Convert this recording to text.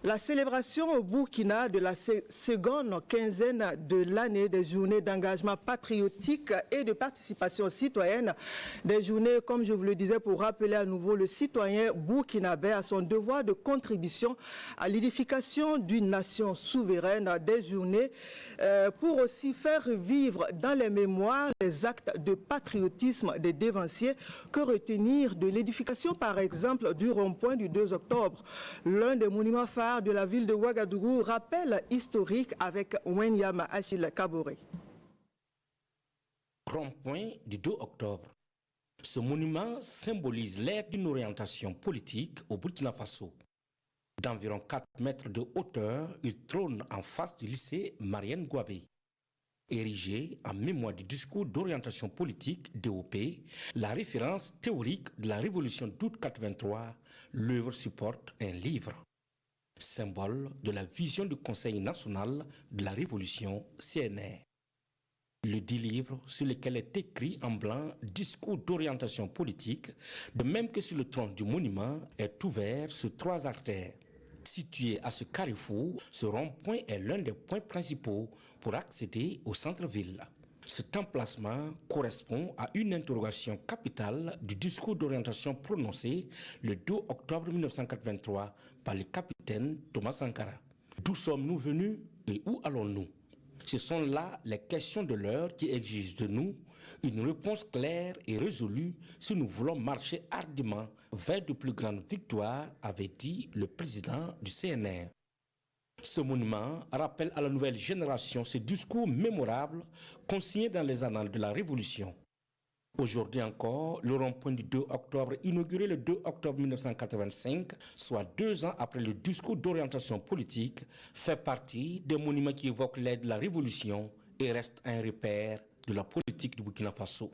La célébration au Burkina de la seconde quinzaine de l'année des journées d'engagement patriotique et de participation citoyenne, des journées, comme je vous le disais, pour rappeler à nouveau le citoyen burkinabé à son devoir de contribution à l'édification d'une nation souveraine, des journées pour aussi faire vivre dans les mémoires les actes de patriotisme des dévanciers. Que retenir de l'édification, par exemple, du rond-point du 2 octobre, l'un des monuments phares de la ville de Ouagadougou, rappel historique avec Wenyama Achille Kaboré. Rond-point du 2 octobre. Ce monument symbolise l'ère d'une orientation politique au Burkina Faso. D'environ 4 mètres de hauteur, il trône en face du lycée Marienne Gouabé. Érigé en mémoire du discours d'orientation politique DOP, la référence théorique de la révolution d'août 83, l'œuvre supporte un livre, symbole de la vision du Conseil national de la révolution CNR. Le dit livre sur lequel est écrit en blanc discours d'orientation politique, de même que sur le tronc du monument, est ouvert sur 3 artères. Situé à ce carrefour, ce rond-point est l'un des points principaux pour accéder au centre-ville. Cet emplacement correspond à une interrogation capitale du discours d'orientation prononcé le 2 octobre 1983 par le capitaine Thomas Sankara. D'où sommes-nous venus et où allons-nous? Ce sont là les questions de l'heure qui exigent de nous une réponse claire et résolue si nous voulons marcher hardiment vers de plus grandes victoires, avait dit le président du CNR. Ce monument rappelle à la nouvelle génération ce discours mémorable consigné dans les annales de la Révolution. Aujourd'hui encore, le rond-point du 2 octobre, inauguré le 2 octobre 1985, soit 2 ans après le discours d'orientation politique, fait partie des monuments qui évoquent l'ère de la Révolution et reste un repère de la politique du Burkina Faso.